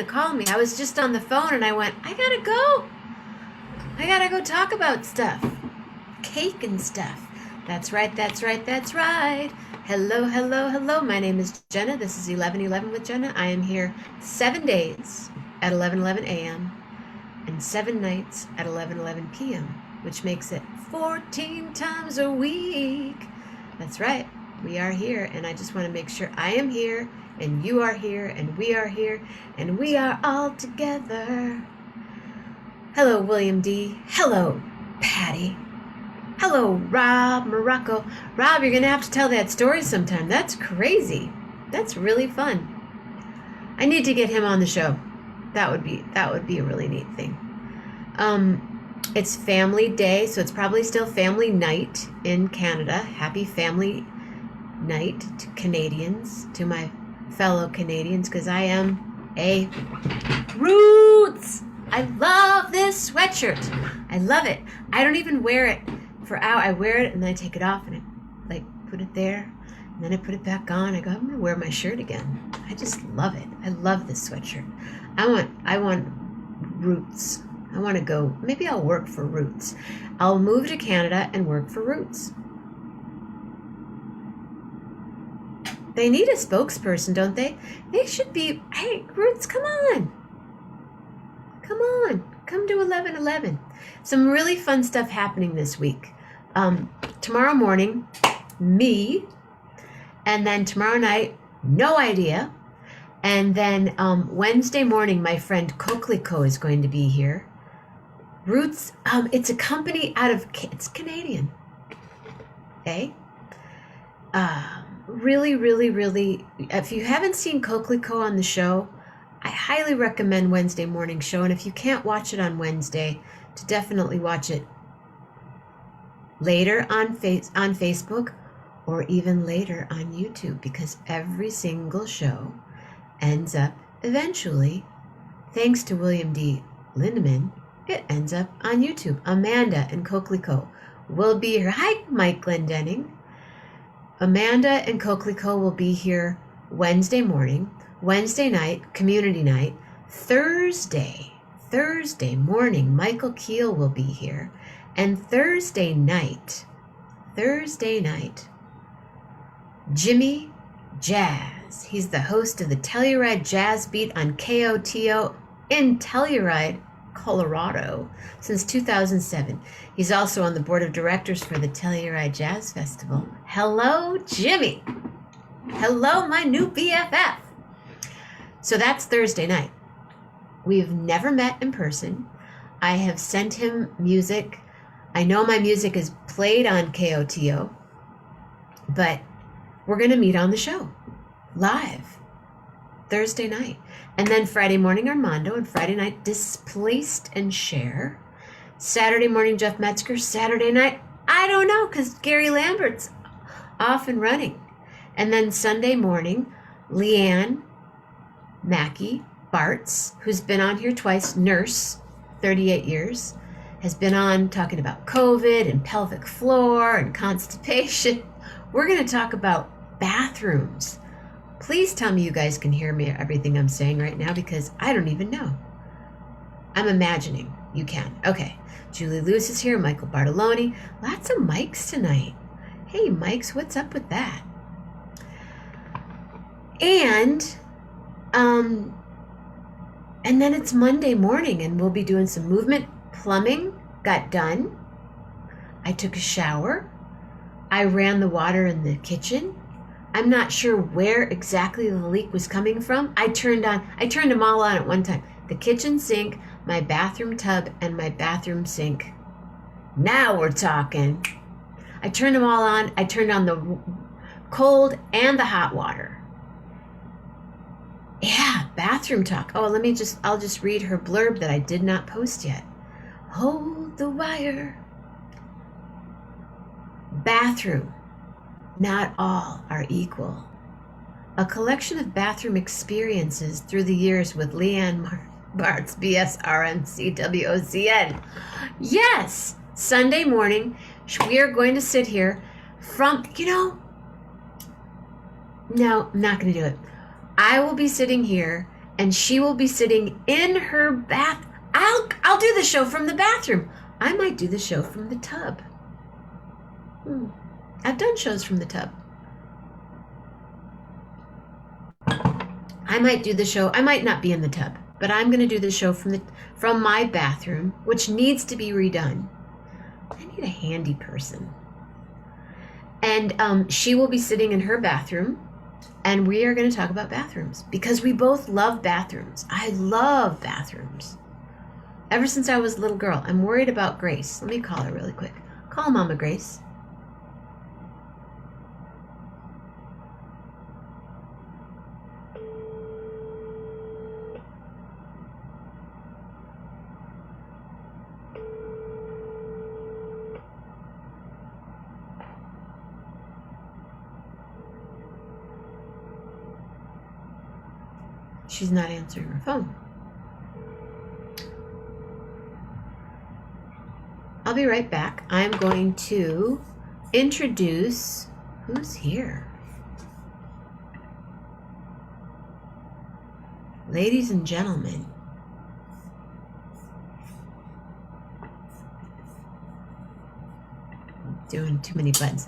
Call me. I was just on the phone and I went, I gotta go. I gotta go talk about stuff. Cake and stuff. That's right, that's right, that's right. Hello, hello, hello. My name is Jenna. This is 11:11 with Jenna. I am here 7 days at 11:11 a.m. and 7 nights at 11:11 p.m., which makes it 14 times a week. That's right. We are here, and I just want to make sure I am here, and you are here, and we are all together. Hello, William D. Hello, Patti. Hello, Rob Morocco. Rob, you're going to have to tell that story sometime. That's crazy. That's really fun. I need to get him on the show. That would be a really neat thing. It's Family Day, so it's probably still Family Night in Canada. Happy Family Night to Canadians, to my fellow Canadians, because I am a Roots. I love this sweatshirt. I love it. I don't even wear it for hours. I wear it and then I take it off and I put it there and then I put it back on. I go, I'm gonna wear my shirt again. I just love it. I love this sweatshirt. I want Roots. I want to go. Maybe I'll work for Roots. I'll move to Canada and work for Roots. They need a spokesperson, don't they? They should be, hey, Roots, come on. Come on. Come to 11:11. Some really fun stuff happening this week. Tomorrow morning, me. And then tomorrow night, no idea. And then Wednesday morning, my friend Coquelicot is going to be here. Roots, it's a company it's Canadian. Okay? Really, really, really, if you haven't seen Coquelicot on the show, I highly recommend Wednesday morning show. And if you can't watch it on Wednesday, to definitely watch it later on Facebook or even later on YouTube, because every single show ends up eventually, thanks to William D. Lindemann, it ends up on YouTube. Amanda and Coquelicot will be here. Hi, Mike Glendenning. Amanda and Coquelicot will be here Wednesday morning, Wednesday night, community night, Thursday morning, Michael Keel will be here, and Thursday night, Jimmy Jazz. He's the host of the Telluride Jazz Beat on KOTO in Telluride, Colorado, since 2007. He's also on the board of directors for the Telluride Jazz Festival. Hello, Jimmy. Hello, my new BFF. So that's Thursday night. We've never met in person. I have sent him music. I know my music is played on KOTO, but we're going to meet on the show live Thursday night. And then Friday morning, Armando, and Friday night, Displaced and Cher. Saturday morning, Jeff Metzger. Saturday night, I don't know, because Gary Lambert's off and running. And then Sunday morning, Leanne Mackey Bartz, who's been on here twice, nurse, 38 years, has been on talking about COVID and pelvic floor and constipation. We're going to talk about bathrooms. Please tell me you guys can hear me, everything I'm saying right now, because I don't even know. I'm imagining you can. Okay. Julie Lewis is here. Michael Bartoloni. Lots of mics tonight. Hey, Mikes, what's up with that? And then it's Monday morning, and we'll be doing some movement. Plumbing got done. I took a shower. I ran the water in the kitchen. I'm not sure where exactly the leak was coming from. I turned them all on at one time. The kitchen sink, my bathroom tub, and my bathroom sink. Now we're talking. I turned them all on. I turned on the cold and the hot water. Yeah, bathroom talk. Oh, I'll just read her blurb that I did not post yet. Hold the wire. Bathroom. Not all are equal. A collection of bathroom experiences through the years with Leanne Bartz, BSRMCWOCN. Yes, Sunday morning, we are going to sit here from, no, I'm not going to do it. I will be sitting here and she will be sitting in her bath. I'll do the show from the bathroom. I might do the show from the tub. I've done shows from the tub. I might do the show. I might not be in the tub, but I'm going to do the show from my bathroom, which needs to be redone. I need a handy person. And she will be sitting in her bathroom, and we are going to talk about bathrooms because we both love bathrooms. I love bathrooms. Ever since I was a little girl, I'm worried about Grace. Let me call her really quick. Call Mama Grace. She's not answering her phone. I'll be right back. I'm going to introduce who's here. Ladies and gentlemen, doing too many buttons.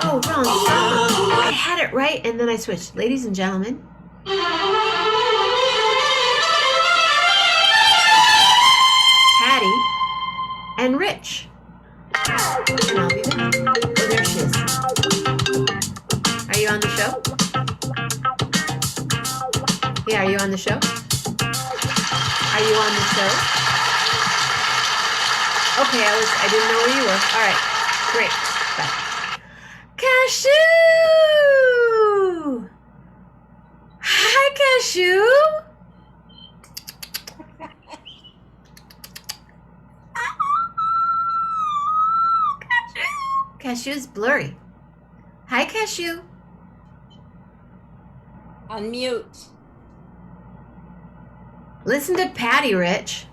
Oh, wrong. I had it right and then I switched. Ladies and gentlemen, Patti and Rich. And I'll be back. Oh, there she is. Are you on the show? Yeah, are you on the show? Are you on the show? Okay, I didn't know where you were. All right, great. Bye. Cashew! Hi, Cashew! Cashew's blurry. Hi, Cashew. Unmute. Listen to Patti, Rich.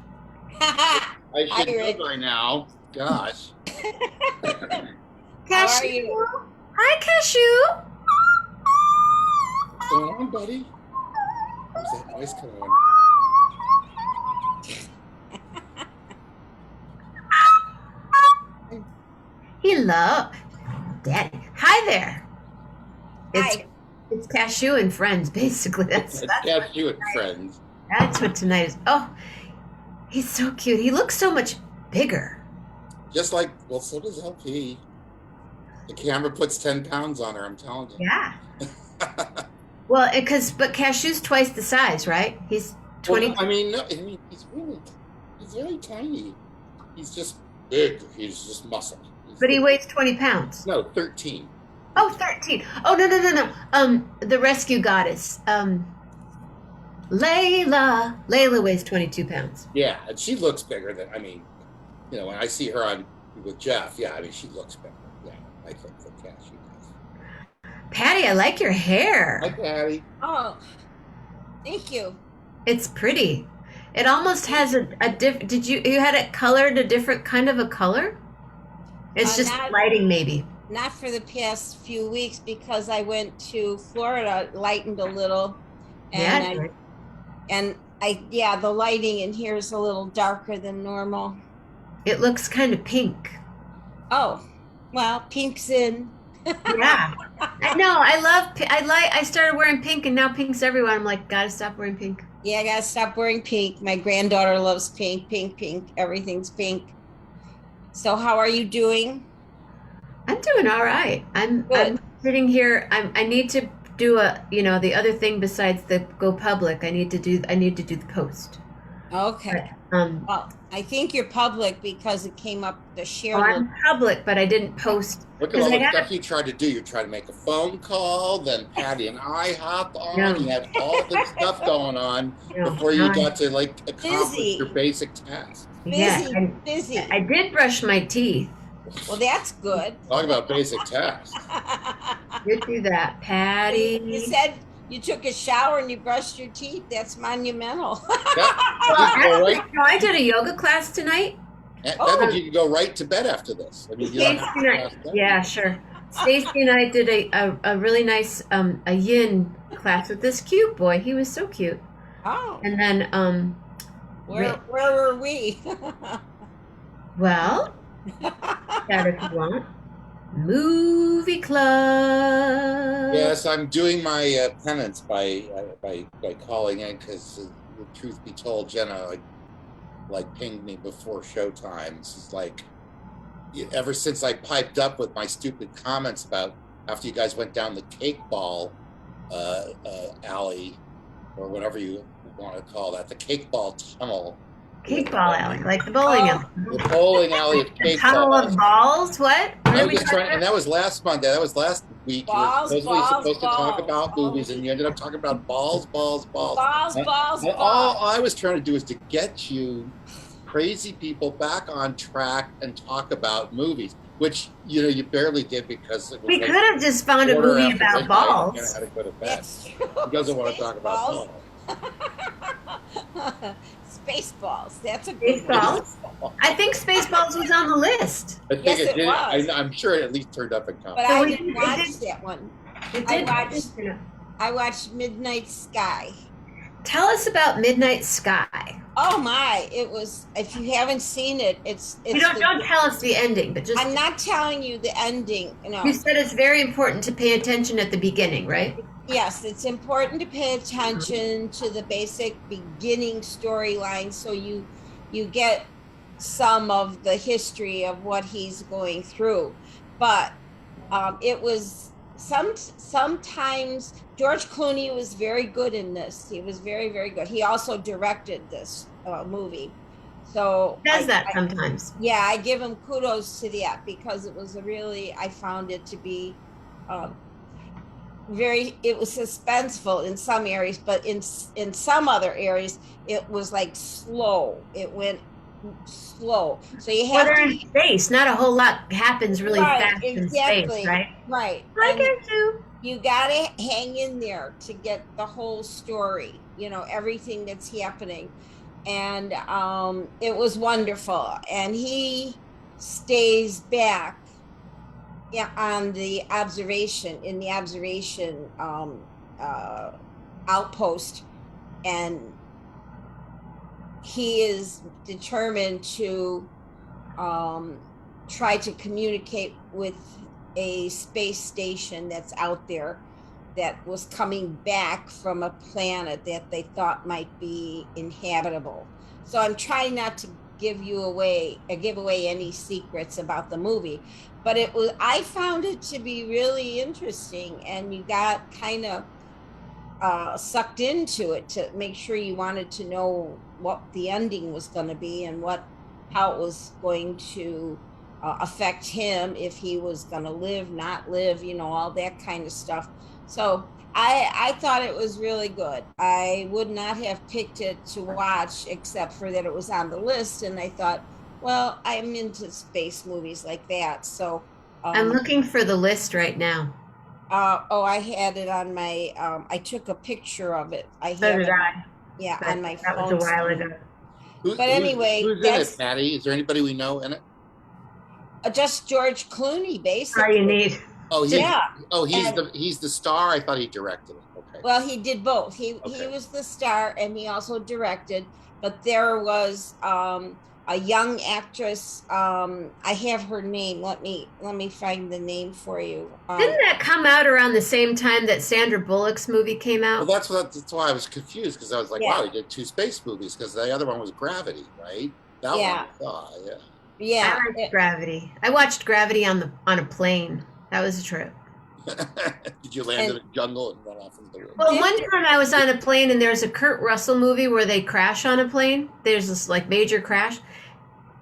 I should know by now. Gosh. Cashew. How are you? Hi, Cashew. What's going on, buddy? Where's that voice coming on? Hello, Daddy. Hi there. Hi. It's Cashew and Friends, basically. That's Cashew and Friends. That's what tonight is. Oh, he's so cute. He looks so much bigger. Just like, well, so does LP. The camera puts 10 pounds on her, I'm telling you. Yeah. Well, but Cashew's twice the size, right? He's 20. Well, he's very tiny. He's just big. He's just muscle. But he weighs 20 pounds. No, 13. Oh, 13. Oh, no. The rescue goddess. Layla. Layla weighs 22 pounds. Yeah, and she looks bigger than, when I see her with Jeff, she looks bigger. Yeah, I think that Cashew does. Patti, I like your hair. Hi, Patti. Oh, thank you. It's pretty. It almost has a different, you had it colored a different kind of a color? It's just lighting maybe. Not for the past few weeks because I went to Florida, lightened a little. And the lighting in here is a little darker than normal. It looks kind of pink. Oh, well, pink's in. Yeah. I know. I started wearing pink and now pink's everywhere. I'm like, gotta stop wearing pink. Yeah, I gotta stop wearing pink. My granddaughter loves pink, pink. Everything's pink. So how are you doing? I'm doing all right. I'm sitting here. I need to do the other thing besides the go public. I need to do the post. Okay. But, Well, I think you're public because it came up the share well, list. I'm public, but I didn't post Look at because all I the got stuff you tried to do. You tried to make a phone call, then Patty and I hopped on. no, You had all this stuff going on no, before you no. got to like accomplish your Busy, basic tasks. Yeah, busy, and I busy. did brush my teeth. Well, that's good. Talk about basic tasks. Did do that, You Patty. said you took a shower and you brushed your teeth. That's monumental. That, Well, you can go actually, right. no, I did a yoga class tonight. That means you can go right to bed after this. I mean, you don't Stacy have and to I, pass that. yeah, sure. Stacy and I did a really nice a yin class with this cute boy. He was so cute. Oh, And then where were we? well, that if you want. Movie club. Yes, I'm doing my penance by calling in because the truth be told, Jenna like pinged me before showtime. This is like ever since I piped up with my stupid comments about after you guys went down the cake ball alley or whatever you want to call that, the cake ball tunnel. Cake ball alley, like the bowling alley. The bowling alley of The cake tunnel balls. of balls? What? What I are was we just talking trying, and that was last Monday. That was last week. Balls, you were supposedly balls, supposed to talk balls. about movies, and you ended up talking about balls. balls, And balls, all balls. I was trying to do is to get you crazy people back on track and talk about movies, which you barely did because it was We like could have just found a quarter movie after about midnight, balls. and I had to go to bed. That's true. He doesn't want to talk about balls. Spaceballs. That's a good Spaceballs? I think Spaceballs was on the list. I think Yes, it it did. was. I'm sure it at least turned up in But comments. I we didn't did- watch that one. It I did. watched- I watched Midnight Sky. Tell us about Midnight Sky. Oh my! It was. If you haven't seen it, it's. You don't tell us the ending, but just I'm not telling you the ending. No. you said it's very important to pay attention at the beginning, right? Yes, it's important to pay attention to the basic beginning storyline so you get some of the history of what he's going through. But it was sometimes George Clooney was very good in this. He was very, very good. He also directed this movie. So He does that sometimes. yeah, I give him kudos to that because it was I found it to be it was suspenseful in some areas, but in some other areas it was like slow. It went slow. So you Well, have they're to in space. Not a whole lot happens really Right, fast in exactly. space, right? right. I And get you. you gotta hang in there to get the whole story, everything that's happening. And it was wonderful. And he stays back on the observation outpost, and he is determined to try to communicate with a space station that's out there that was coming back from a planet that they thought might be inhabitable. So I'm trying not to give away any secrets about the movie, but I found it to be really interesting, and you got kind of sucked into it to make sure you wanted to know what the ending was going to be and how it was going to affect him, if he was going to live, not live, all that kind of stuff. So I thought it was really good. I would not have picked it to watch except for that it was on the list, and I thought, well, I'm into space movies like that. So I'm looking for the list right now. I had it on my I took a picture of it. So did I. Yeah, But on my that phone. was a while ago. But anyway, who's in that's- it, Patty? Is there anybody we know in it? Just George Clooney, basically. All you need. Oh, And- he's the star. I thought he directed it. Okay. Well, he did both. He Okay. was the star, and he also directed. But there was a young actress. I have her name. Let me find the name for you. Didn't that come out around the same time that Sandra Bullock's movie came out? Well, that's why I was confused, because I was like, Yeah. wow, he did 2 space movies, because the other one was Gravity, right? That Yeah. one, I saw, Yeah, I liked Gravity. I watched Gravity on a plane. That was a trip. Did you land in a jungle and run off into the woods? Well, one time I was on a plane and there's a Kurt Russell movie where they crash on a plane. There's this like major crash.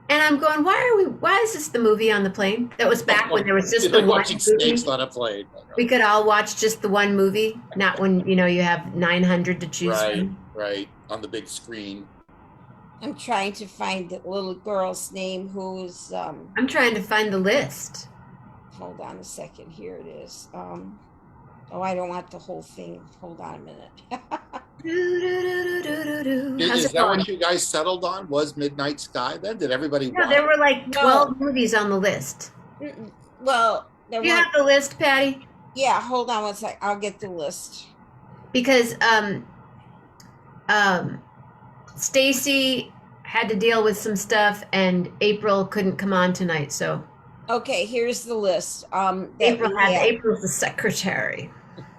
And I'm going, why is this the movie on the plane? That was back when there was just the one watching movie. snakes on a plane. We could all watch just the one movie, not when, you have 900 to choose from. Right, on the big screen. I'm trying to find the little girl's name who's I'm trying to find the list. hold on a second. Here it is. Oh, I don't want the whole thing. Hold on a minute. Is that what you guys settled on? Was Midnight Sky then? Did everybody No, watch? there were like 12 movies on the list. Well, there Do you were, have the list, Patty? yeah, hold on one sec. I'll get the list. Because Stacy had to deal with some stuff and April couldn't come on tonight, so Okay, here's the list. April's the secretary.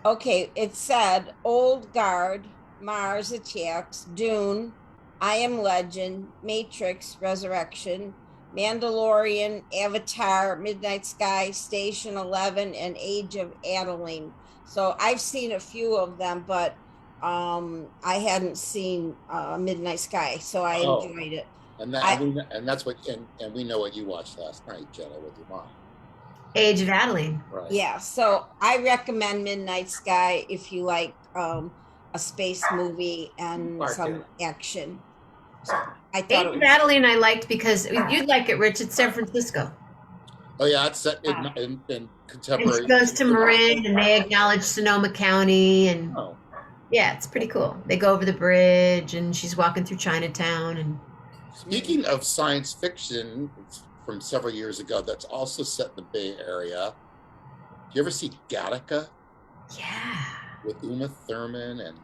Okay, it said Old Guard, Mars Attacks, Dune, I Am Legend, Matrix, Resurrection, Mandalorian, Avatar, Midnight Sky, Station 11, and Age of Adeline. So I've seen a few of them, but I hadn't seen Midnight Sky, so I enjoyed it. And that's what and we know what you watched last night, Jenna, with your mom. Age of Adeline. Right. Yeah, so I recommend Midnight Sky if you like a space movie and some action. So I thought Age of Adeline I liked because you'd like it, Rich. It's San Francisco. Oh yeah, it's set in And contemporary. she goes to Marin and they acknowledge Sonoma County and yeah, it's pretty cool. They go over the bridge and she's walking through Chinatown and Speaking of science fiction from several years ago, that's also set in the Bay Area. Do you ever see Gattaca? Yeah. With Uma Thurman and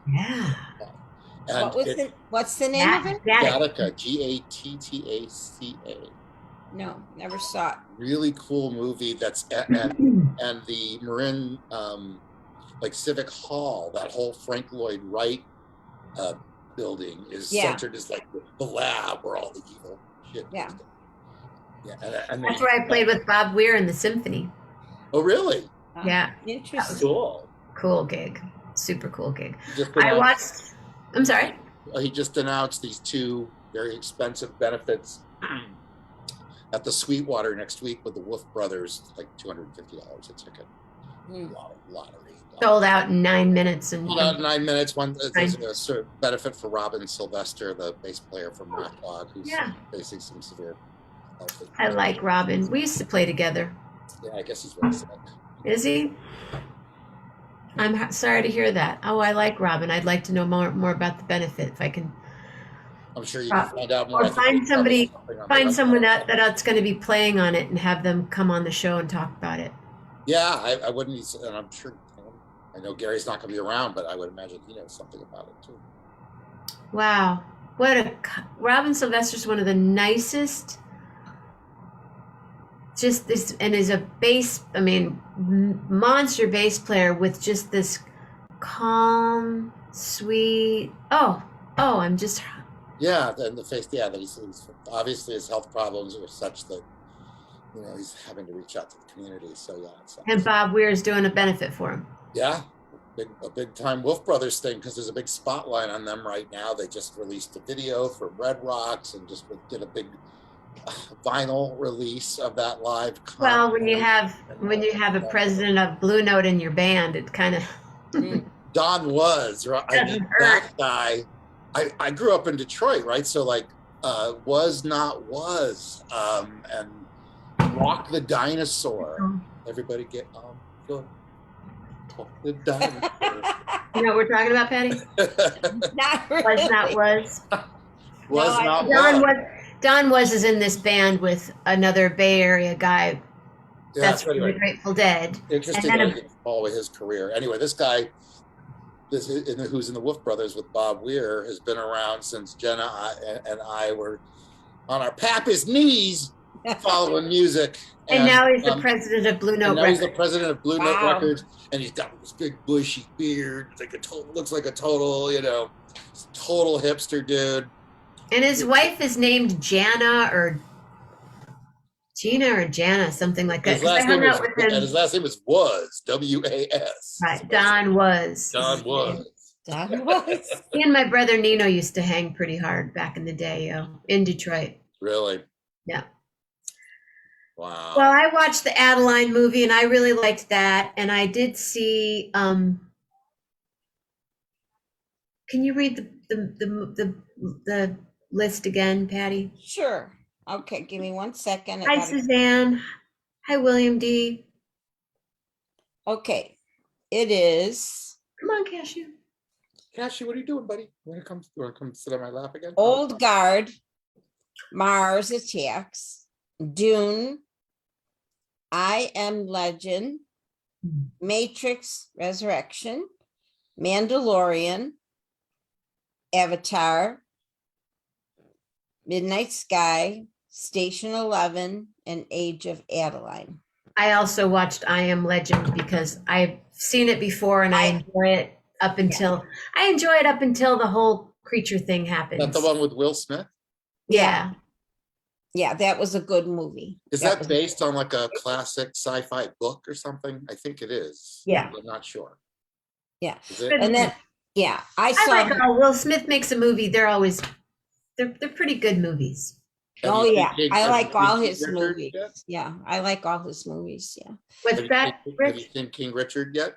what's the name of it? Gattaca, Gattaca. No, never saw it. Really cool movie. That's and the Marin like Civic Hall, that whole Frank Lloyd Wright building is centered as like the lab where all the evil shit. Yeah. And that's where I played with Bob Weir in the symphony. Oh, really? Yeah. Interesting. Cool. Cool gig. Super cool gig. I'm sorry? He just announced these two very expensive benefits at the Sweetwater next week with the Wolf Brothers, like $250 a ticket. Lottery. Sold out in 9 minutes. Sold out in 9 minutes. There's a sort of benefit for Robin Sylvester, the bass player from Rock Dog, who's facing some severe health issues. I like Robin. We used to play together. Yeah, I guess he's very sick. Is he? I'm sorry to hear that. Oh, I like Robin. I'd like to know more about the benefit if I can. I'm sure you can find out more. Or find someone that's going to be playing on it and have them come on the show and talk about it. Yeah, I wouldn't, and I'm sure. I know Gary's not going to be around, but I would imagine he knows something about it too. Wow, Robin Sylvester's one of the nicest. Just this, and is a monster bass player with just this calm, sweet. I'm just. Yeah, and the face. Yeah, that he's obviously his health problems are such that he's having to reach out to the community. So yeah. And Bob Weir is doing a benefit for him. Yeah, a big time Wolf Brothers thing because there's a big spotlight on them right now. They just released a video from Red Rocks and just did a big vinyl release of that live concert. Well, when you have a president of Blue Note in your band, it kind of Don was right. That guy. I grew up in Detroit, right? So like Was Not Was and Rock the Dinosaur. Everybody get good. The dinosaur. You know what we're talking about, Patty? Not really. Was Not Was. Don Was is in this band with another Bay Area guy. Yeah, that's from the Grateful Dead. Interesting to follow his career. Anyway, this guy, who's in the Wolf Brothers with Bob Weir, has been around since Jenna and I were on our papa's knees following music. And now he's the president of Blue Note Records. He's the president of Blue Note Records, and he's got this big bushy beard, looks like a total hipster dude. And his wife is named Jenna Gina or Jana, something like that. His 'Cause I last name hung is out with him. his last name is Was, W-A-S. Right, Don was. Don Was. Don was. He and my brother Nino used to hang pretty hard back in the day, in Detroit. Really? Yeah. Wow. Well, I watched the Adeline movie and I really liked that. And I did see, can you read the list again, Patty? Sure. Okay, give me 1 second. Hi, Suzanne. Hi, William D. Okay, it is Come on, Cashew. Cashew, what are you doing, buddy? You want to come sit on my lap again? Old Guard, Mars Attacks, Dune, I Am Legend, Matrix Resurrection, Mandalorian, Avatar, Midnight Sky, Station 11, and Age of Adeline. I also watched I Am Legend because I've seen it before and I enjoy it up until the whole creature thing happens. Is that the one with Will Smith? Yeah. Yeah, that was a good movie. Is that based on like a classic sci-fi book or something? I think it is. Yeah. I'm not sure. Yeah. Is it? And then, yeah, I I saw. like Will Smith makes a movie. They're pretty good movies. Oh yeah, I like all King his Richard movies. yet? Yeah, I like all his movies. Yeah. What's Have that, you Rich? seen King Richard yet?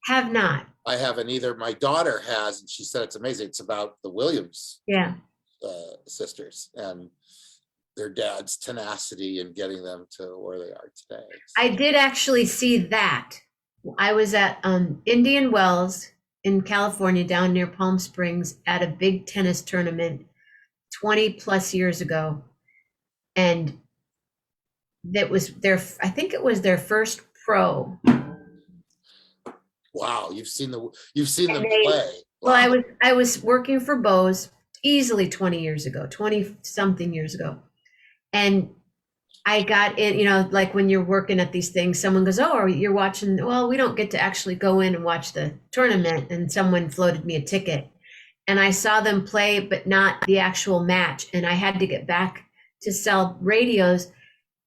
Have not. I haven't either. My daughter has, and she said it's amazing. It's about the Williams Yeah. sisters and their dad's tenacity in getting them to where they are today. I did actually see that. I was at Indian Wells in California, down near Palm Springs, at a big tennis tournament 20 plus years ago. And that was I think it was their first pro. Wow, you've seen them play. Well, Wow. I was working for Bose easily 20 something years ago. And I got in, like when you're working at these things, someone goes, oh, you're watching. Well, we don't get to actually go in and watch the tournament. And someone floated me a ticket. And I saw them play, but not the actual match. And I had to get back to sell radios.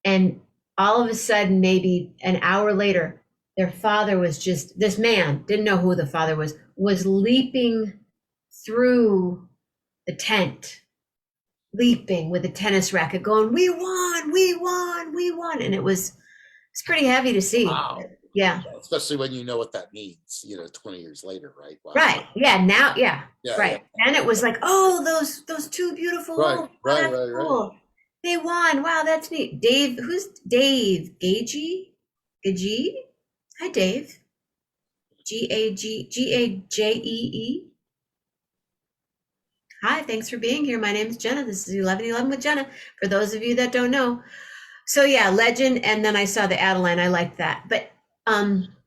And all of a sudden, maybe an hour later, their father was this man, didn't know who the father was leaping through the tent, leaping with a tennis racket, going, we won, we won, we won. And it's pretty heavy to see. Wow. Yeah. Especially when you know what that means, 20 years later, right? Wow. Right. Yeah. Now, yeah. Yeah, Right. yeah. And it was like, oh, those two beautiful. Right, right, that's right. cool. They won. Wow, that's neat. Dave, who's Dave? Gagey? Hi, Dave. Gajee. Hi, thanks for being here. My name is Jenna. This is 1111 with Jenna. For those of you that don't know. So yeah, Legend, and then I saw the Adeline. I like that. But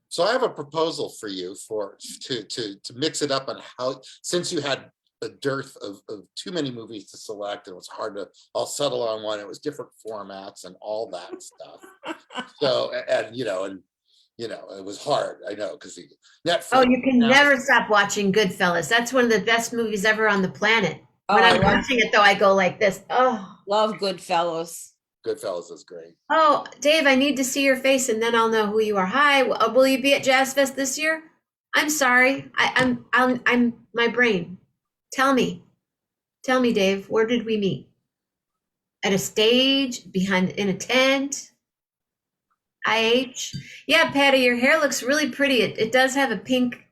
So I have a proposal for you to mix it up on how, since you had a dearth of too many movies to select, and it was hard to all settle on one. It was different formats and all that stuff. So it was hard. I know, because Netflix. oh, you can never stop watching Goodfellas. That's one of the best movies ever on the planet. When I'm watching it, though, I go like this. Oh, love Goodfellas. Goodfellas is great. Oh, Dave, I need to see your face, and then I'll know who you are. Hi, will you be at Jazz Fest this year? I'm sorry, I'm my brain. Tell me, Dave. Where did we meet? At a stage, in a tent. IH. Yeah, Patty, your hair looks really pretty. It does have a pink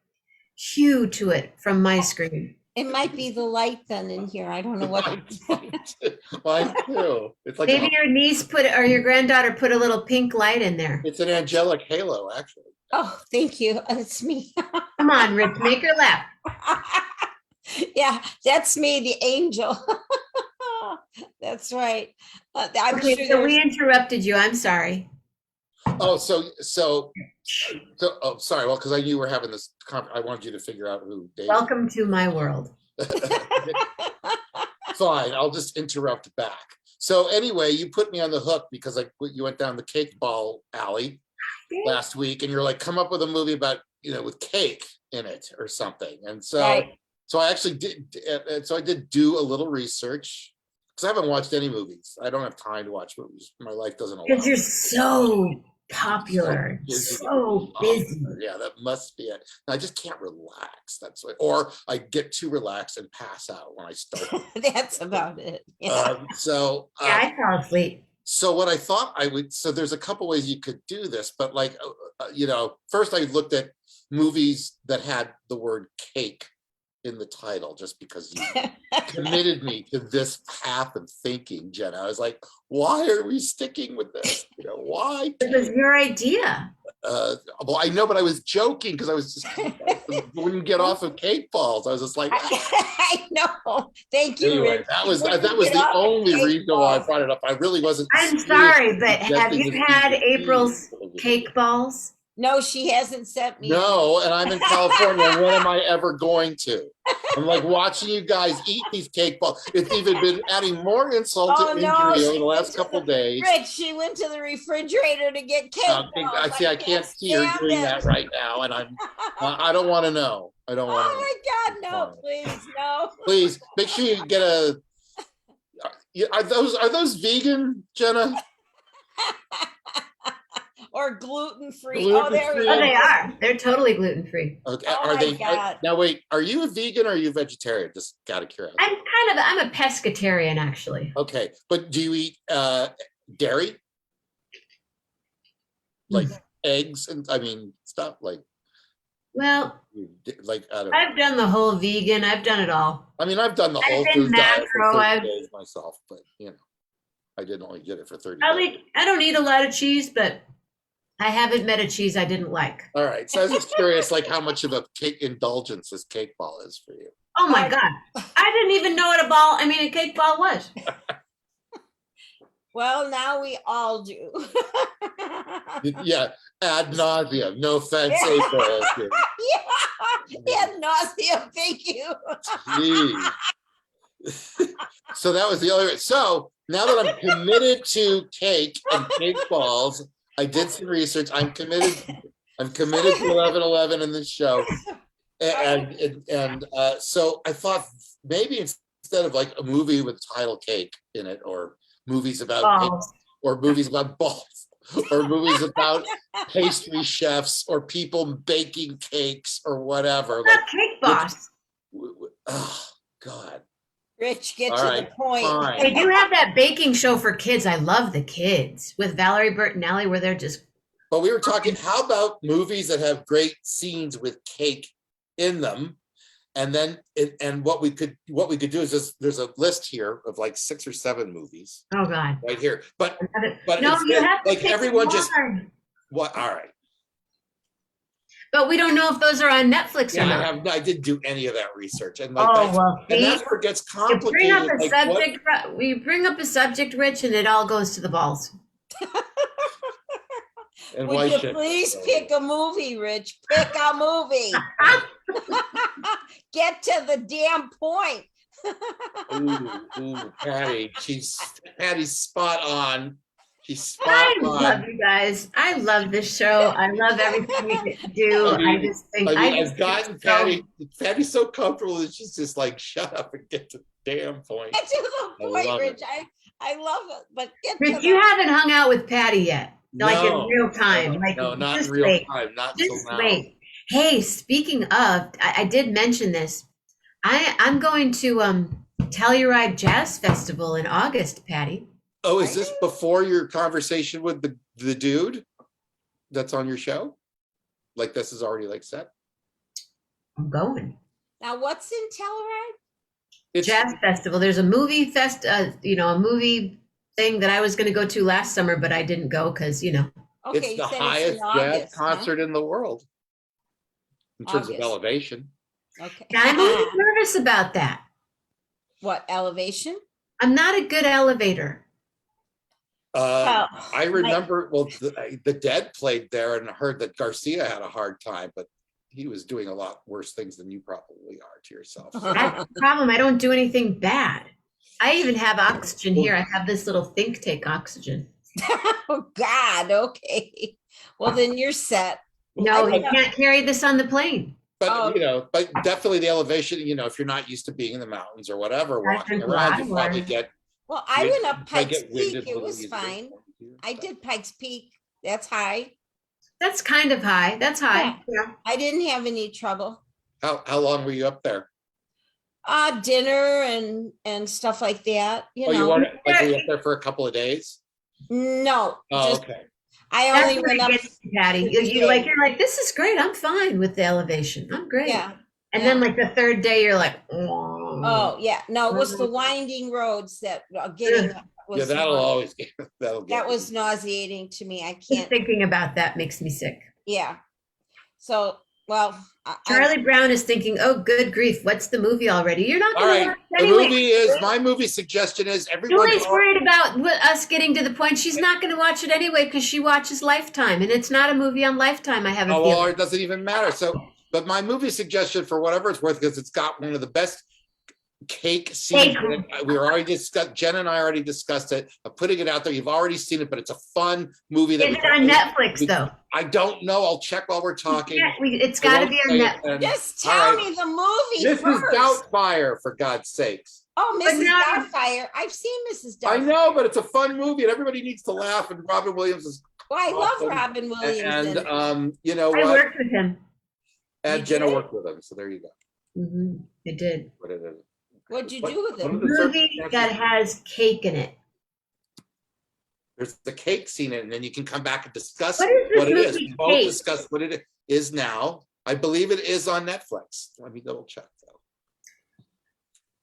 hue to it from my screen. It might be the light then in here. I don't know what. Mine too. It's like Maybe your niece or your granddaughter put a little pink light in there. it's an angelic halo, actually. Oh, thank you. It's me. Come on, Rich, make her laugh. Yeah, that's me, the angel. That's right. I'm Okay, sure so we there's- interrupted you. I'm sorry. Oh, so sorry. Well, because I knew we were having this. I wanted you to figure out who Dave. Welcome to my world. Fine, I'll just interrupt back. So anyway, you put me on the hook because you went down the cake ball alley last week, and you're like, come up with a movie about with cake in it or something. And so Right. so I actually did. So I did do a little research because I haven't watched any movies. I don't have time to watch movies. My life doesn't allow. Because you're so popular, so busy. Yeah, that must be it. I just can't relax. That's why, or I get too relaxed and pass out when I start. That's about it. Yeah. I fall asleep. So what I thought I would, so there's a couple ways you could do this, but like, first I looked at movies that had the word cake in the title, just because you committed me to this path of thinking, Jenna. I was like, why are we sticking with this? Why? It was your idea. Well, I know, but I was joking because I was just wouldn't get off of cake balls. I was just like, I know. Thank you, anyway, Rich. that was the only reason why I brought it up. I really wasn't. I'm sorry, but have you had April's cake balls? No, she hasn't sent me. No, and I'm in California. When am I ever going to? I'm like watching you guys eat these cake balls. It's even been adding more insult to injury over the last couple days. Rich, she went to the refrigerator to get cake balls. I can't see her doing that right now, and I don't want to know. I don't want to. Oh my God, no! Please, no. Please make sure you get a. Are those vegan, Jenna? Or gluten-free. Gluten-free. Oh, they are. They're totally gluten-free. Okay. Oh Are my they? God. Now wait. Are you a vegan or are you a vegetarian? Just out of curiosity. I'm a pescatarian, actually. Okay, but do you eat dairy? Like eggs and stuff like. Well, I don't know. I've done the whole vegan. I've done it all. I've done the whole I've been food diet for macro, 30 days myself, but I didn't only did it for 30 days. I don't eat a lot of cheese, but I haven't met a cheese I didn't like. All right, so I was just curious, like how much of a cake indulgence this cake ball is for you. Oh my God. I didn't even know what a cake ball was. Well, now we all do. Yeah, ad nauseum. No offense, Yeah. April. Yeah, nauseum. Thank you. Jeez. So that was the other. So now that I'm committed to cake and cake balls, I did some research. I'm committed to 11/11 in this show, and so I thought maybe instead of like a movie with title cake in it, or movies about cake, or movies about balls, or movies about pastry chefs or people baking cakes or whatever. Like Cake Boss. Oh God. Rich, get All to right, the point. fine. They do have that baking show for kids. I love the kids with Valerie Bertinelli, where they're just. But we were talking, how about movies that have great scenes with cake in them? And then, and what we could do is just, there's a list here of like 6 or 7 movies Oh God. right here. But No, instead, you have to like pick everyone one. just, what? All right. But we don't know if those are on Netflix or Yeah, not. I didn't do any of that research. And like, See? that's where it gets You bring complicated. up a Like, subject, we bring up a subject, Rich, and it all goes to the balls. and why Would you should please pick a movie, Rich? Pick a movie. Get to the damn point. Ooh, Patti. Patty's spot on. She's spot I on. love you guys. I love this show. I love everything we get to do. I just think I've gotten Patti. Patty's so comfortable that she's just like, shut up and get to the damn point. Get to the I love point, Rich. it. I love it. But get Rich, to you the haven't hung out with Patti yet. Like in real time. No, Like, no, not just in real wait. time. Not Just till now. wait. Hey, speaking of, I did mention this. I'm going to Telluride Jazz Festival in August, Patti. Oh, is this before your conversation with the dude that's on your show? Like this is already like set? I'm going. Now, what's in Telluride? It's Jazz Festival. There's a movie a movie thing that I was going to go to last summer, but I didn't go because, Okay, it's you the said highest it's in jazz August, huh? concert in the world in terms of August. elevation. Okay. I'm a little nervous about that. What, elevation? I'm not a good elevator. I remember, the Dead played there, and I heard that Garcia had a hard time, but he was doing a lot worse things than you probably are to yourself. That's the problem. I don't do anything bad. I even have oxygen here. I have this little think take oxygen. Oh God, okay. Well, then you're set. No, you can't carry this on the plane. But but definitely the elevation. If you're not used to being in the mountains or whatever, I've walking been around, you glad. probably get Well, I went up I Pikes get winded Peak. It a little was easier. fine. I did Pikes Peak. That's high. That's kind of high. That's high. Yeah. I didn't have any trouble. How long were you up there? Dinner and stuff like that. Oh, you were like, were you up there for a couple of days? No, Oh, just okay. I That's only what went I up. get, Patty. You're like, this is great. I'm fine with the elevation. I'm great. Yeah. And yeah. then like the third day, you're like, Oh yeah, no, it was the winding roads that getting up was. Yeah, that'll always get that was nauseating to me. I just can't. thinking about that makes me sick. Yeah. So well, Charlie Brown is thinking, oh, good grief, what's the movie already? You're not all going to right. watch it anyway. The movie is my movie suggestion is everyone's Julie's worried about us getting to the point. She's not going to watch it anyway because she watches Lifetime, and it's not a movie on Lifetime. I have a Oh, feeling. well, it doesn't even matter. So, but my movie suggestion, for whatever it's worth, because it's got one of the best cake scenes. We already discussed. Jen and I already discussed it. I'm putting it out there. You've already seen it, but it's a fun movie. Is it on Netflix though? I don't know. I'll check while we're talking. Yeah, it's got to be on Netflix. just tell me the movie This first. is Doubtfire, for God's sakes. Oh, But Mrs. now- Doubtfire. I've seen Mrs. Doubtfire. I know, but it's a fun movie, and everybody needs to laugh. And Robin Williams is Well, I awesome. love Robin Williams. And you know I what? worked with him. And You Jenna did? worked with him, so there you go. I did. What it is. What'd you do with One him? of the Movie circumstances- that has cake in it. There's the cake scene in it, and then you can come back and discuss What is this what it is. movie, We both Cake? discuss what it is now. I believe it is on Netflix. Let me double check though.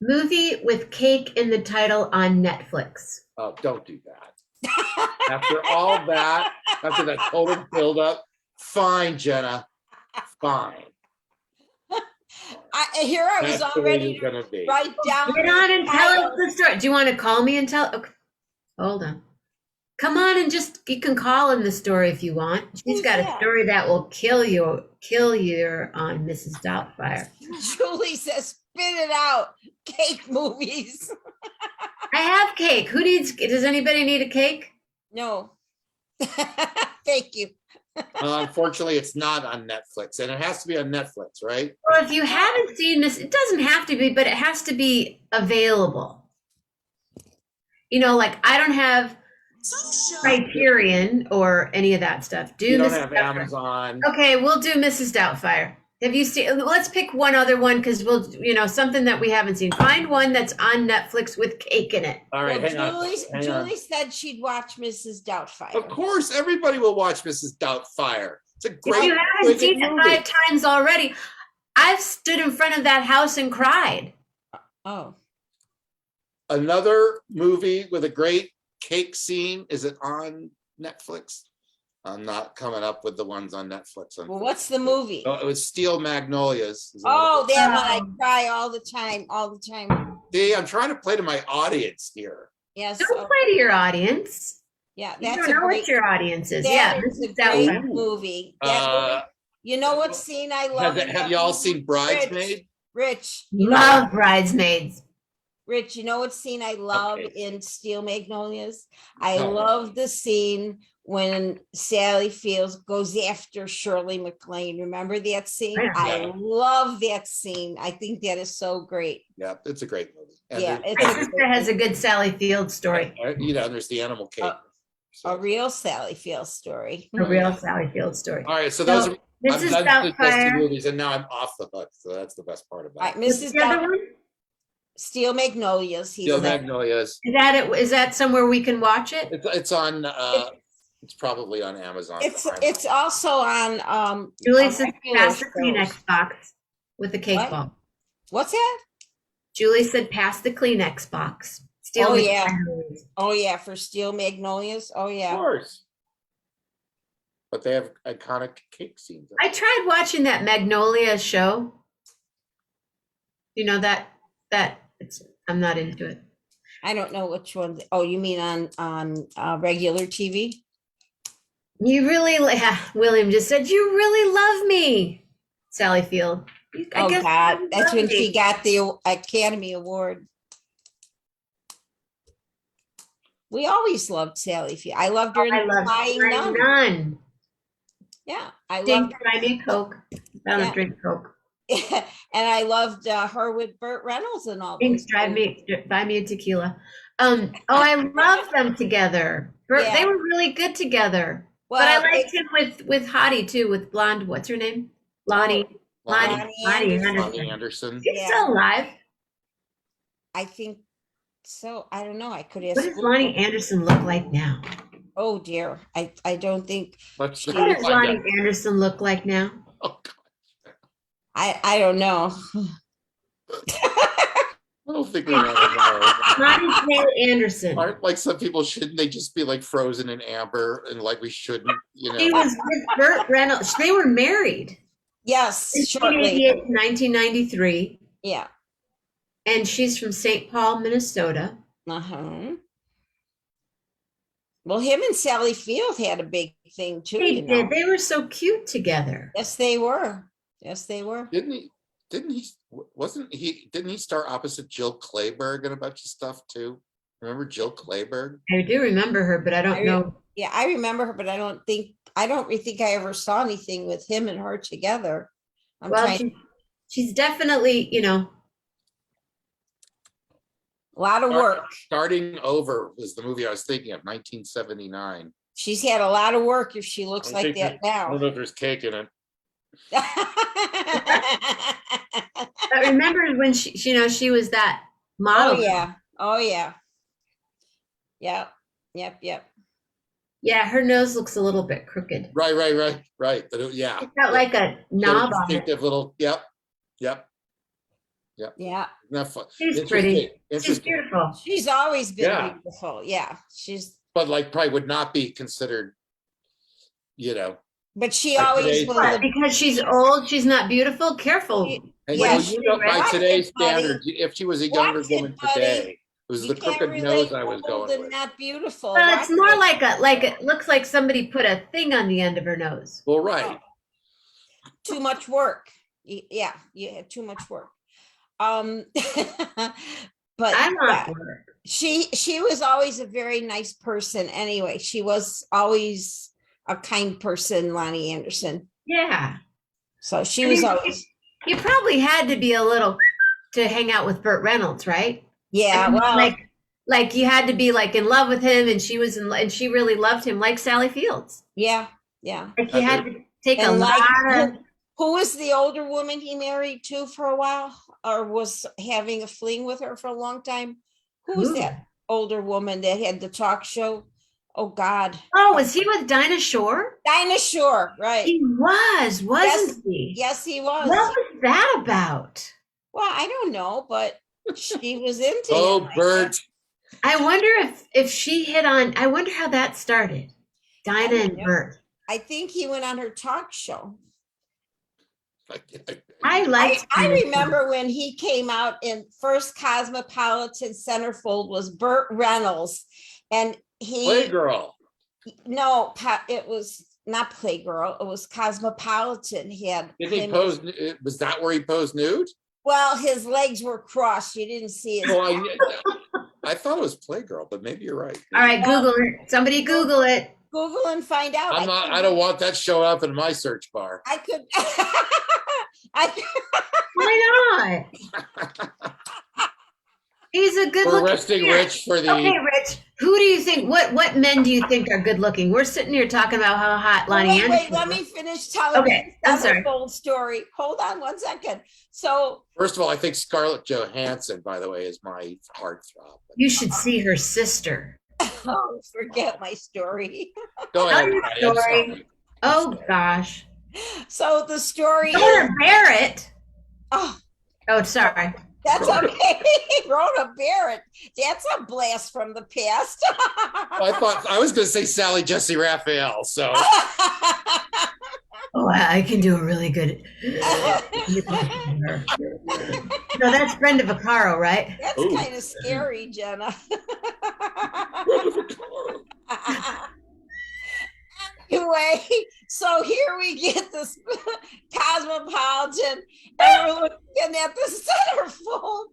Movie with cake in the title on Netflix. Oh, don't do that. After all that, after that total buildup, fine, Jenna, fine. Here I was That's all the way ready you're to gonna be. write down. Get on and tell title. us the story. Do you want to call me and tell? Okay. Hold on. Come on and you can call in the story if you want. She's Who's got that? a story that will kill you on Mrs. Doubtfire. Julie says, spit it out. Cake movies. I have cake. Does anybody need a cake? No. Thank you. Unfortunately, it's not on Netflix, and it has to be on Netflix, right? Well, if you haven't seen this, it doesn't have to be, but it has to be available. You know, like I don't have Criterion or any of that stuff. You don't Mrs. have Doubtfire. Amazon. Okay, we'll do Mrs. Doubtfire. Have you seen? Let's pick one other one because something that we haven't seen. Find one that's on Netflix with cake in it. All right, Well, hang on. Julie said she'd watch Mrs. Doubtfire. Of course, everybody will watch Mrs. Doubtfire. It's a If great. you haven't seen it movie. 5 times already, I've stood in front of that house and cried. Oh. Another movie with a great cake scene. Is it on Netflix? I'm not coming up with the ones on Netflix. Well, what's the movie? Oh, it was Steel Magnolias. Oh, that one. I cry all the time. See, I'm trying to play to my audience here. Yes. Don't play to your audience. Yeah, You that's don't a know great, what your audience is. that Yeah, is a Mrs. great Doubtfire. movie. Uh, You know what scene I love? have y'all seen Bridesmaid? Rich. Love Bridesmaids. Rich, you know what scene I love Okay. in Steel Magnolias? I No. love the scene when Sally Fields goes after Shirley MacLaine. Remember that scene? Yeah. I love that scene. I think that is so great. Yeah, it's a great movie. And Yeah, there- it's My sister has a good Sally Field story. you know, there's the animal cake. So- a real Sally Fields story. A real Sally Field story. All right, so those are Mrs. I'm done with suggesting Doubtfire. movies, and now I'm off the hook. So that's the best part All about right, it. What's Mrs. the other Doubt- one? Steel Magnolias. He's Steel like, Magnolias. Is that it? Is that somewhere we can watch it? It's on. It's probably on Amazon. it's also on Julie a says regular pass the shows. Kleenex box with the cake What? ball. What's that? Julie said pass the Kleenex box. Steal Oh, me yeah. calories. Oh yeah, for Steel Magnolias. Oh Of yeah. course. But they have iconic cake scenes. I tried watching that Magnolia show. You know I'm not into it. I don't know which one. Oh, you mean on regular TV? You really, William just said, you really love me, Sally Field. Oh guess God, you that's love when me. she got the Academy Award. We always loved Sally Field. I loved her in I love Flying Flying Nun. Nun. Yeah, I Dink, loved, buy me a Coke. I don't Yeah. drink Coke. and I loved her with Burt Reynolds and all. Dinks, those things. buy me a tequila. I love them together. Yeah. They were really good together. Well, But I liked him with Hottie too, with blonde. What's her name? Lonnie. Lonnie Anderson. Lonnie Anderson. She's still alive. I think so. I don't know. I could What ask. does Lonnie Anderson look like now? Oh dear. I don't think. Let's She- What does find Lonnie out. Anderson look like now? Oh, God. I don't know. I don't think we want to know. Lonnie Taylor Anderson. Aren't like some people, shouldn't they just be like frozen in amber and like we shouldn't, She was with Burt Reynolds. They were married. Yes, shortly. 1988 to 1993. Yeah. And she's from St. Paul, Minnesota. Uh-huh. Well, him and Sally Field had a big thing too, They you know. did. They were so cute together. Yes, they were. Yes, they were. Didn't he star opposite Jill Clayburgh and a bunch of stuff too? Remember Jill Clayburgh? I do remember her, but I don't know. Yeah, I remember her, but I don't really think I ever saw anything with him and her together. Well, she's definitely, a lot of work. Starting Over was the movie I was thinking of, 1979. She's had a lot of work if she looks like that I don't now. know if there's cake in it. But remember when she was that model. Oh yeah. Oh yeah. Yep. Yep. Yeah, her nose looks a little bit crooked. Right. But yeah. It's got like a knob on it. Distinctive little, yep. Yeah. Isn't that fun? She's Interesting, pretty. She's interesting. beautiful. She's always been Yeah. beautiful. Yeah. But like probably would not be considered, But she Like always today's- was What, because she's old, she's not beautiful? Careful. And Yeah, by watch today's it, buddy. standards, if she was a younger Watch it, woman buddy. today, it was You the can't crooked relate nose I was old going and with. not beautiful. Well, it's Watch more it. like it looks like somebody put a thing on the end of her nose. Well, right. Too much work. Yeah, you had too much work. But I want yeah, work. she was always a very nice person anyway. She was always a kind person, Lonnie Anderson. Yeah. So she I was mean, always You probably had to be a little to hang out with Burt Reynolds, right? yeah, I mean, well like you had to be like in love with him, and she was and she really loved him, like Sally Fields. yeah. Like you had to take a And like lot of. who was the older woman he married to for a while or was having a fling with her for a long time? Who was Who? that older woman that had the talk show? Oh God. Oh, was he with Dinah Shore? Dinah Shore, right. He was, wasn't he? Yes, he was. What was that about? Well, I don't know, but she was into Oh, him, I Bert. guess. I wonder if she hit on. I wonder how that started. Dinah don't and know. Bert. I think he went on her talk show. I liked. I Dinah Shore. remember when he came out in first Cosmopolitan Centerfold was Burt Reynolds, and he Playgirl. no, it was not Playgirl. It was Cosmopolitan. He had Did he him- pose? Was that where he posed nude? Well, his legs were crossed. You didn't see his. Oh, I thought it was Playgirl, but maybe you're right. All right, Google it. Somebody Google it. Google and find out. I don't want that show up in my search bar. I could. I could. Why not? He's a good We're looking arresting man. Rich for the. Okay, Rich. Who do you think? What men do you think are good looking? We're sitting here talking about how hot Lonnie Wait, Anderson. let me finish telling Okay, the I'm sorry. Centerfold story. Hold on 1 second. So First of all, I think Scarlett Johansson, by the way, is my heartthrob. You should see her sister. oh, forget my story. Go ahead. Tell your Patty, I'm story. sorry. Oh gosh. So the story. Rhoda Barrett. Oh, Oh, sorry. that's okay. Rhoda Barrett. That's a blast from the past. I was going to say Sally Jesse Raphael. So Oh, I can do a really good. No, that's Brenda Vaccaro, right? That's Ooh. kind of scary, Jenna. Anyway, so here we get this Cosmopolitan, and we're looking at the centerfold,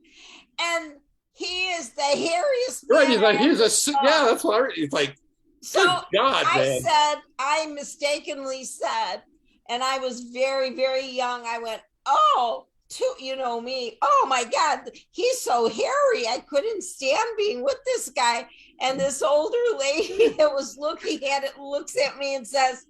and he is the hairiest. right, he's man like I yeah, that's what he's like. So Good God, man. I mistakenly said, and I was very, very young. I went, oh, you know me. Oh my God, he's so hairy. I couldn't stand being with this guy. And this older lady that was looking at it looks at me and says,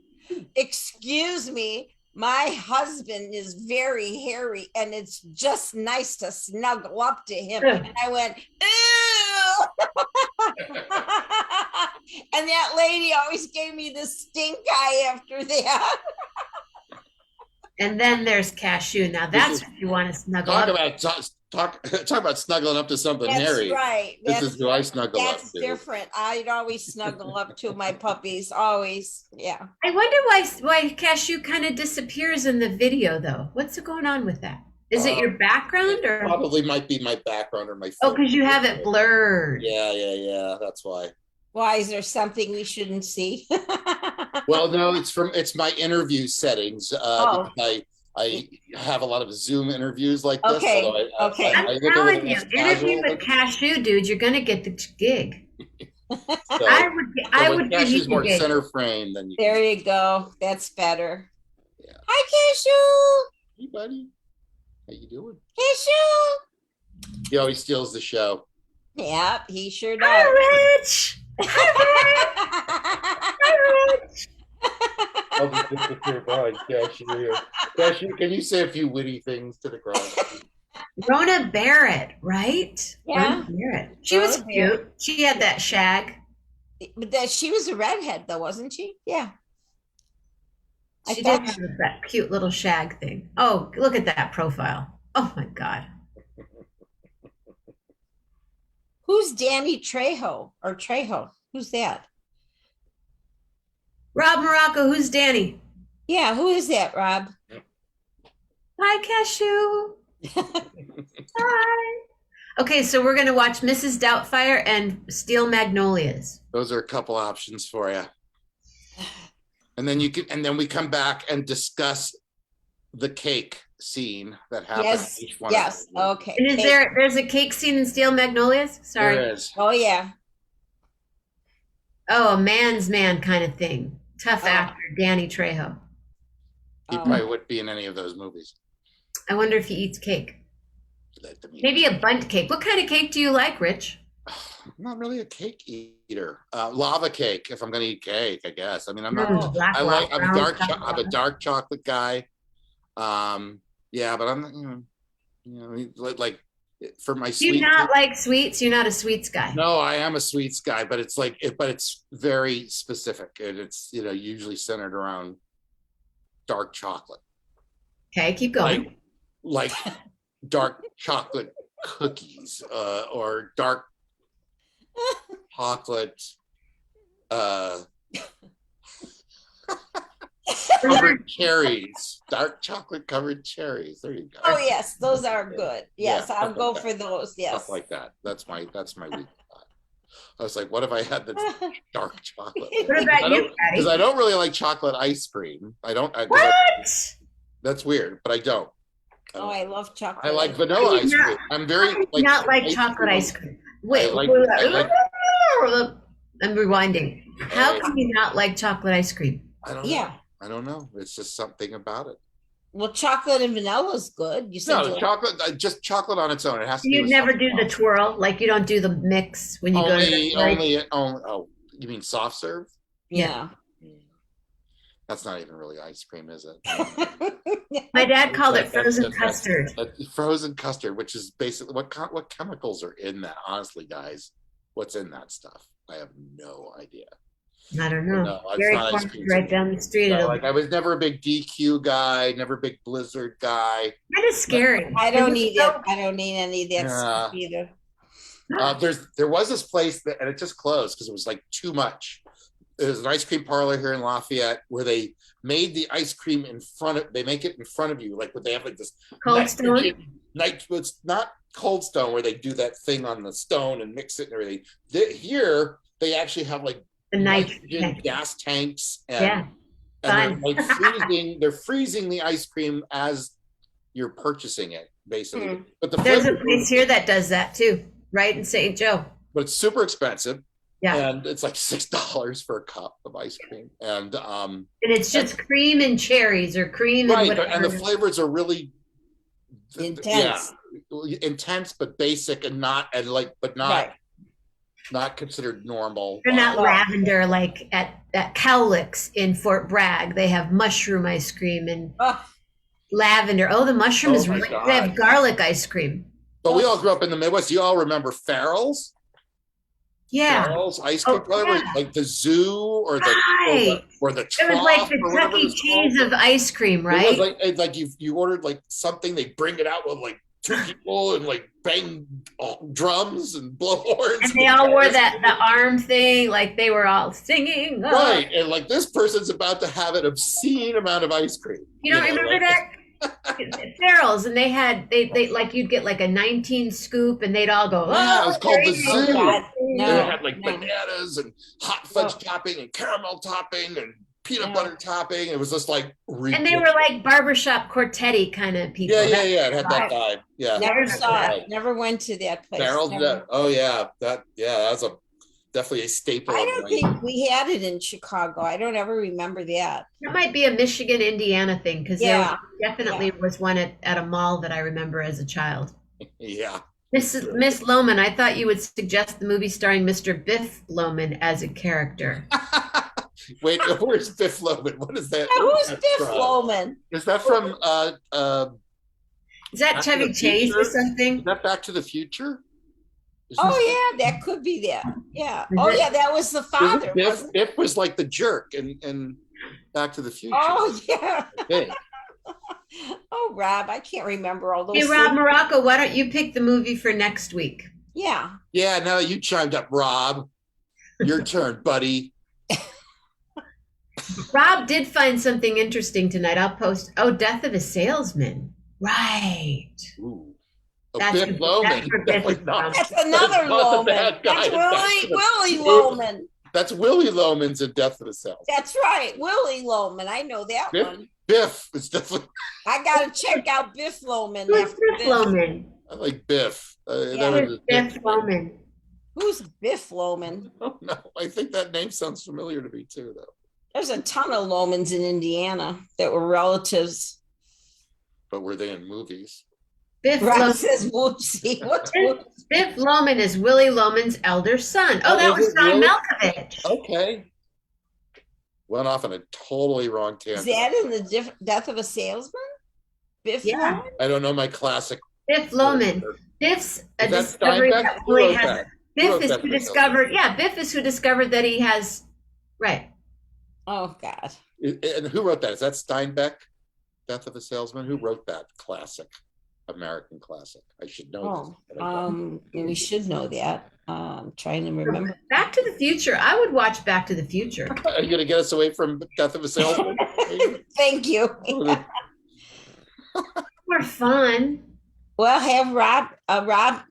"Excuse me, my husband is very hairy and it's just nice to snuggle up to him." And I went, "Ew." And that lady always gave me the stink eye after that. And then there's Cashew. Now that's what you want to snuggle up. Talk about snuggling up to something That's hairy. right. This is who I snuggle up That's to. different. I'd always snuggle up to my puppies. Always. Yeah. I wonder why Cashew kind of disappears in the video, though. What's going on with that? Is it your background or? Probably might be my background or my phone. Oh, because you have it blurred. Yeah. That's why. Why, is there something we shouldn't see? Well, no, it's my interview settings. Because I have a lot of Zoom interviews like this. Okay. Okay. I'm telling you, interview with Cashew, dude, you're gonna get the gig. I would give you Cashew's more the gig. center frame than you. There you go. That's better. Yeah. Hi, Cashew. Hey, buddy. How you doing? Cashew. He always steals the show. Yeah, he sure Hi, does. Rich. Hi, Rich. I'll just disappear behind Cashew. Cashew, can you say a few witty things to the crowd? Rona Barrett, right? Yeah. Rona Barrett. She was cute. She had that shag. But she was a redhead, though, wasn't she? Yeah. She did have that cute little shag thing. Oh, look at that profile. Oh my God. Who's Danny Trejo or Trejo? Who's that? Rob Morocco, who's Danny? Yeah, who is that, Rob? Hi, Cashew. Hi. Okay, so we're gonna watch Mrs. Doubtfire and Steel Magnolias. Those are a couple options for you. And then we come back and discuss the cake scene that happens. Yes. Yes. Okay. And there's a cake scene in Steel Magnolias? Sorry. There is. Oh yeah. Oh, a man's man kind of thing. Tough actor, Danny Trejo. He probably wouldn't be in any of those movies. I wonder if he eats cake. Maybe a bundt cake. What kind of cake do you like, Rich? I'm not really a cake eater. Lava cake, if I'm going to eat cake, I guess. I mean, I'm not. I'm a dark chocolate guy. Yeah, but I'm, like for my sweet. Do you not like sweets? You're not a sweets guy. No, I am a sweets guy, but it's it's very specific, and it's usually centered around dark chocolate. Okay, keep going. Like dark chocolate cookies, or dark chocolate covered cherries, dark chocolate covered cherries. There you go. Oh yes, those are good. Yes, Yeah, I'll go for those. Yes, stuff like that. That's my weak spot. I was like, what if I had the dark chocolate? What about you, Patti? Because I don't really like chocolate ice cream. I don't. What? That's weird, but I don't. Oh, I love chocolate. I like vanilla ice cream. I'm very not like chocolate ice cream. Wait, I'm rewinding. How can you not like chocolate ice cream? I don't know. Yeah. I don't know. It's just something about it. Well, chocolate and vanilla is good. You said No, chocolate, just chocolate on its own. It has to. You never do the twirl, like you don't do the mix when you go to the only. Oh, you mean soft serve? Yeah. That's not even really ice cream, is it? My dad called it frozen custard. Frozen custard, which is basically what chemicals are in that. Honestly, guys, what's in that stuff? I have no idea. I don't know. No, Very right down the street. No, I was never a big DQ guy, never a big Blizzard guy. Kind of scary. I don't need it. I don't need any of that stuff either. There was this place and it just closed because it was like too much. There's an ice cream parlor here in Lafayette where they made the ice cream they make it in front of you, like what they have like this Cold Stone. It's not Cold Stone where they do that thing on the stone and mix it and everything. Here they actually have like the nitrogen gas tanks and they're like they're freezing the ice cream as you're purchasing it, basically. But there's a place here that does that too, right in St. Joe. But it's super expensive. Yeah. And it's like $6 for a cup of ice cream. And it's just cream and cherries or cream and whatever. And the flavors are really Intense. Yeah, intense but basic and not Right. not considered normal. They're not lavender like at Cowlicks in Fort Bragg. They have mushroom ice cream and Oh, lavender. Oh, the mushroom Oh is my really. God. They have garlic ice cream. But we all grew up in the Midwest. You all remember Farrell's? Yeah. Farrell's ice cream, Oh, yeah. like the zoo or the Right. or the It was like trough the or whatever Chuck E. it's called. Cheese of ice cream, It right? was like you ordered like something, they bring it out with like two people and like bang drums and blow horns. And they all wore the arm thing, like they were all singing. Oh. Right, and like this person's about to have an obscene amount of ice cream. You don't remember that? Farrell's, and they like you'd get like a 19 scoop, and they'd all go. Yeah, it was called the crazy." zoo. God. And No, it had like no. bananas and hot fudge topping and caramel topping and peanut Yeah. butter topping. It was just like And they were like barbershop quartet kind of people. yeah. It had that vibe. Yeah. Never saw Right. it. Never went to that place. Farrell's, Never. oh yeah, that's definitely a staple. I of don't my- think we had it in Chicago. I don't ever remember that. That might be a Michigan, Indiana thing, because Yeah. there definitely was one at a mall that I remember as a child. Yeah. Miss Lohman, I thought you would suggest the movie starring Mr. Biff Lohman as a character. Wait, where's Biff Loman? What is that? Who's That's Biff from? Loman? Is that from Is that Back to Chevy the Chase or Future? something? Is that Back to the Future? Oh yeah, that could be that. Yeah. Is Oh it- yeah, that was the father. Biff, Wasn't it? Biff was like the jerk in Back to the Future. Oh yeah. I think. Oh Rob, I can't remember all those. Hey, Rob things. Morocco, why don't you pick the movie for next week? Yeah. Yeah, now that you chimed up, Rob. Your turn, buddy. Rob did find something interesting tonight. I'll post. Oh, Death of a Salesman. Right. Ooh. That's Biff the- Loman. that's where Biff is from. That's another That's not the Loman. bad guy. That's Willie That's- Loman. That's Willie Loman's in Death of a Salesman. That's right, Willie Loman. I know that Biff? one. Biff is definitely. I gotta check out Biff Loman. Who's after Biff this. Loman? I like Biff. Yeah. That Who's was Biff Loman? Who's Biff Loman? Oh no, I think that name sounds familiar to me too, though. There's a ton of Lomans in Indiana that were relatives. But were they in movies? Biff Rob Loman. says whoopsie. What's Biff, whoopsie? Biff Loman is Willie Loman's elder son. Oh, Oh, that is was it John really? Malkovich. Okay. Went off on a totally wrong Is tangent. that in the Death of a Salesman? Biff Yeah. Loman? I don't know my classic. Biff Loman. Biff's a Is that discovery Steinbeck? that Who Willie wrote has. that? Biff wrote is that who for discovered. Yeah, Biff is who discovered that he has. Right. Oh God. And who wrote that? Is that Steinbeck? Death of a Salesman? Who wrote that classic, American classic? I should know Oh, this. but I don't. we should know that. I'm trying to remember. Back to the Future. I would watch Back to the Future. Are you going to get us away from Death of a Salesman? Thank you. More fun. Well, have Rob.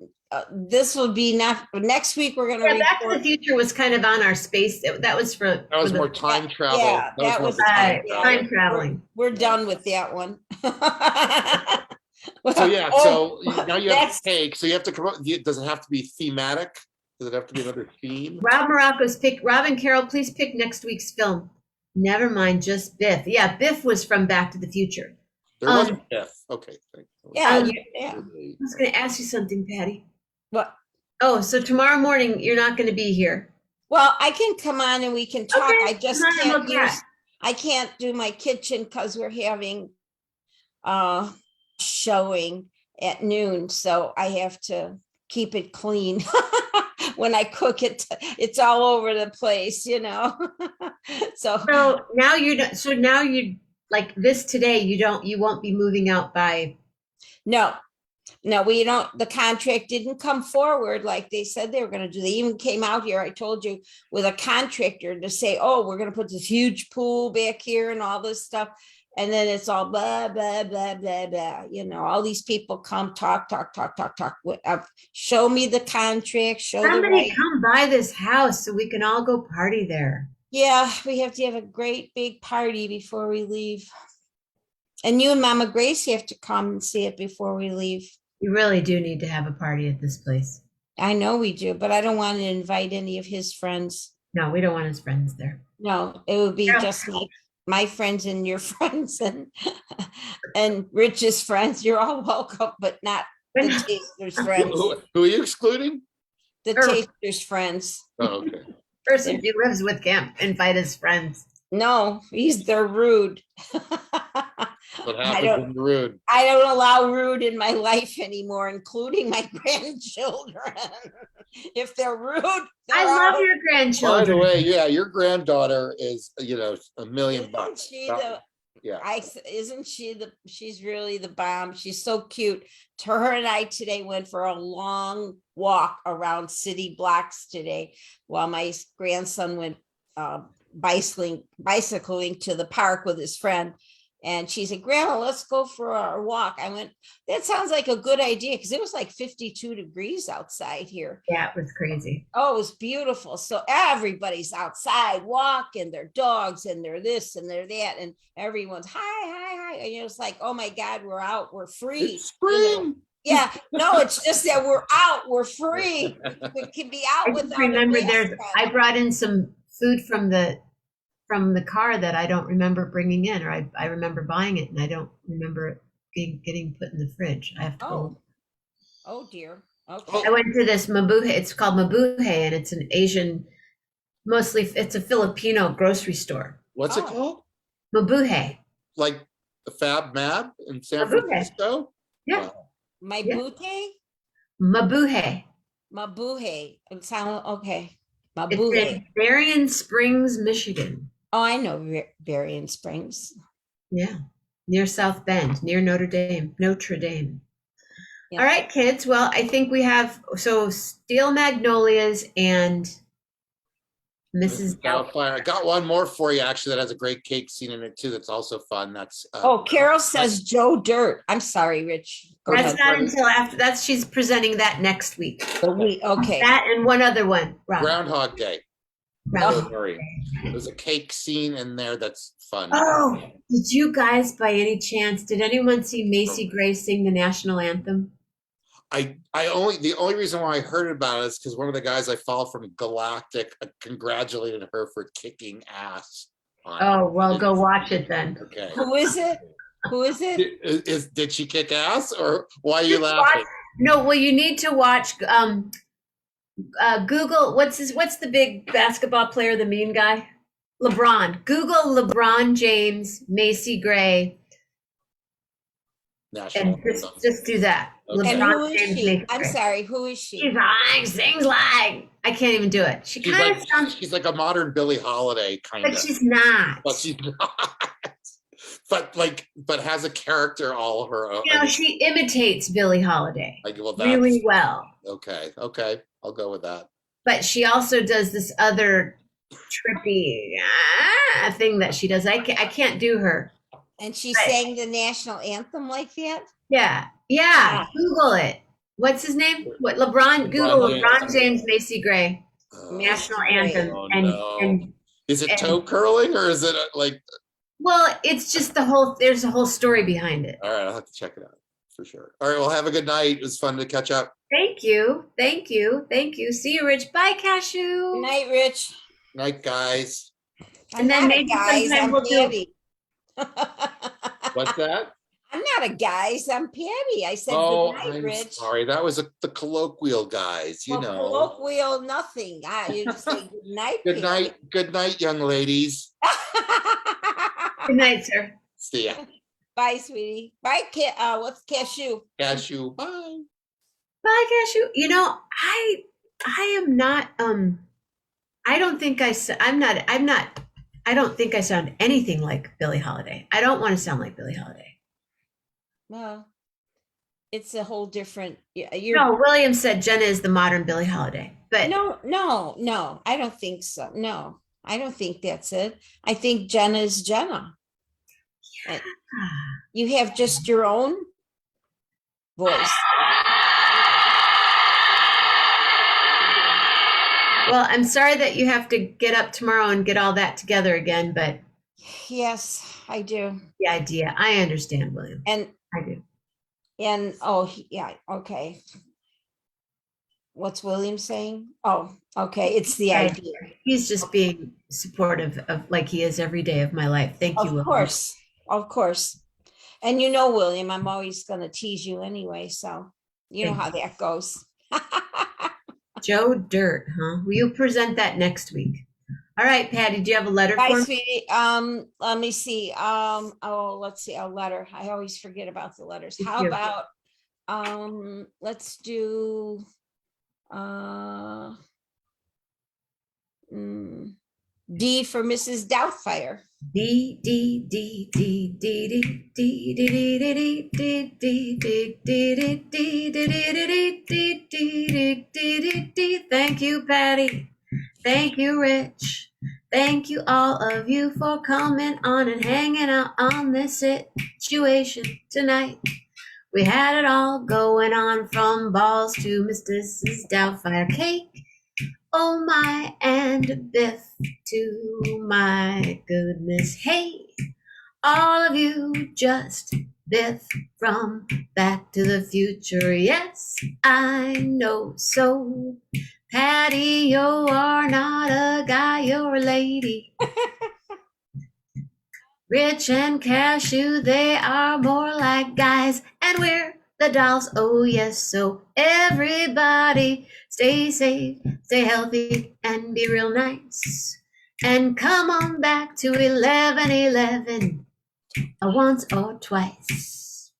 This will be next week. We're gonna Yeah, Back to the record. Future was kind of on our space. That was for. That was for the- more time travel. Yeah, that more was Right, yeah. time traveling. We're done with that one. So yeah, Oh, now you have that's- to take. So you have to come up. Does it have to be thematic? Does it have to be another theme? Rob Morocco's pick. Rob and Carol, please pick next week's film. Never mind, just Biff. Yeah, Biff was from Back to the Future. There wasn't Biff. Okay. Thank you. Yeah, yeah. I was going to ask you something, Patty. What? Oh, so tomorrow morning you're not going to be here. Well, I can come on and we can talk. Okay, I just come on and can't we'll chat. I can't do my kitchen because we're having showing at noon, so I have to keep it clean. When I cook it, it's all over the place, you know. So So now you don't. So now you like this today. You won't be moving out by. no, we don't. The contract didn't come forward like they said they were going to do. They even came out here, I told you, with a contractor to say, oh, we're going to put this huge pool back here and all this stuff. And then it's all blah, blah, blah, blah, blah. You know, all these people come talk. Show me the contract. Show the Somebody right. come by this house so we can all go party there. Yeah, we have to have a great big party before we leave. And you and Mama Grace have to come and see it before we leave. You really do need to have a party at this place. I know we do, but I don't want to invite any of his friends. No, we don't want his friends there. No, it would be Carol- just like my friends and your friends and Rich's friends. You're all welcome, but not the taster's friends. Who are you excluding? The taster's friends. Oh, okay. Person who lives with can't invite his friends. No, they're rude. What happened in rude? I don't allow rude in my life anymore, including my grandchildren. If they're rude, I love your grandchildren. By the way, yeah, your granddaughter is, $1 million. Isn't she she's really the bomb. She's so cute. Her and I today went for a long walk around city blocks today while my grandson went bicycling to the park with his friend. And she said, Grandma, let's go for our walk. I went, that sounds like a good idea, because it was like 52 degrees outside here. Yeah, it was crazy. Oh, it was beautiful. So everybody's outside walking, their dogs and they're this and they're that. And everyone's hi. And it's like, oh my God, we're out. We're free. It's spring. Yeah, no, it's just that we're out. We're free. We can be out with. Remember, I brought in some food from the car that I don't remember bringing in, or I remember buying it and I don't remember it getting put in the fridge. I have to go. Oh dear. Okay. I went to this Mabuhay. It's called Mabuhay, and it's an Asian, it's a Filipino grocery store. What's it called? Mabuhay. Like the Fab Mab in San Francisco? Yeah. Mabuhay? Mabuhay. It sounds okay. It's in Berrien Springs, Michigan. Oh, I know Berrien Springs. Yeah, near South Bend, near Notre Dame. Yeah. All right, kids. Well, I think we have Steel Magnolias and Mrs. Doubtfire. I got one more for you, actually, that has a great cake scene in it too. That's also fun. That's Carol says Joe Dirt. I'm sorry, Rich. That's not until after. She's presenting that next week. Okay. That and one other one. Groundhog Day. There's a cake scene in there that's fun. Oh, did you guys, by any chance, did anyone see Macy Gray sing the national anthem? The only reason why I heard about it is because one of the guys I follow from Galactic congratulated her for kicking ass. Go watch it then. Okay. Who is it? Did she kick ass, or why are you laughing? No, well, you need to watch. Google what's the big basketball player, the mean guy, LeBron. Google LeBron James, Macy Gray, and just do that. Okay. And who is she? I'm sorry, who is she? Sings like I can't even do it. She kind of sounds. She's like a modern Billie Holiday kind of. But she's not. But has a character all her own. She imitates Billie Holiday really well. Okay, I'll go with that. But she also does this other trippy thing that she does. I can't do her. And she sang the national anthem like that? Yeah. Google it. What's his name? Google LeBron James, Macy Gray, national anthem. And is it toe curling, or is it like? Well, it's just there's a whole story behind it. All right, I'll have to check it out for sure. All right, well, have a good night. It was fun to catch up. Thank you. See you, Rich. Bye, Cashew. Good night, Rich. Night, guys. And then maybe sometime we'll do. What's that? I'm not a guys. I'm Patti. I said good night, Rich. Sorry, that was the colloquial guys. Colloquial, nothing. You just say good night. Good night, young ladies. Good night, sir. See ya. Bye, sweetie. Bye, what's Cashew? Cashew. Bye. Bye, Cashew. I am not. I don't think I don't think I sound anything like Billie Holiday. I don't want to sound like Billie Holiday. Well, it's a whole different. No, William said Jenna is the modern Billie Holiday, but no, I don't think so. No, I don't think that's it. I think Jenna is Jenna. Yeah. You have just your own voice. Well, I'm sorry that you have to get up tomorrow and get all that together again, but yes, I do. The idea, I understand, William, and I do. And yeah, okay. What's William saying? Oh, okay. It's the Right. idea. He's just being supportive of like he is every day of my life. Thank you, Of William. course. Of course. And you know, William, I'm always going to tease you anyway. So you know how that goes. Joe Dirt, huh? Will you present that next week? All right, Patty, do you have a letter Bye, for me? sweetie. Let me see. Oh, let's see. A letter. I always forget about the letters. Thank How you. about let's do D for Mrs. Doubtfire. D D D D D D D D D D D D D D D D. Thank you, Patty. Thank you, Rich. Thank you, all of you, for coming on and hanging out on this situation tonight. We had it all going on from balls to Mrs. Doubtfire cake. Oh my, and Biff too, my goodness. Hey, all of you, just Biff from Back to the Future. Yes, I know so. Patty, you are not a guy, you're a lady. Rich and Cashew, they are more like guys, and we're the dolls, oh yes. So everybody stay safe, stay healthy, and be real nice. And come on back to 11:11 once or twice.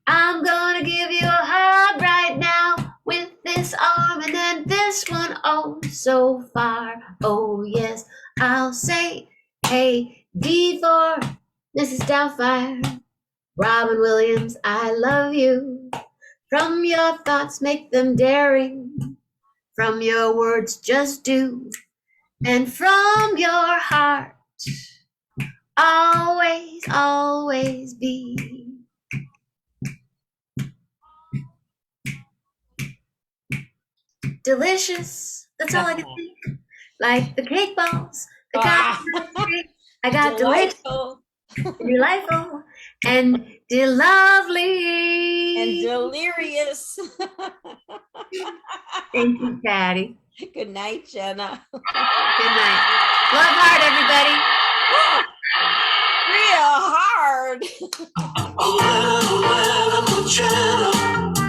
I'm gonna give you a hug right now with this arm and then this one, oh so far. Oh yes, I'll say, hey, D for Mrs. Doubtfire. Robin Williams, I love you. From your thoughts, make them daring. From your words, just do. And from your heart, always, always be. Delicious. That's all I can think. Like the cake balls, the cake. I got Delightful. Delightful and lovely and delirious. Thank you, Patty. Good night, Jenna. Good night. Love hard, everybody. Real hard. Untitled Chapter.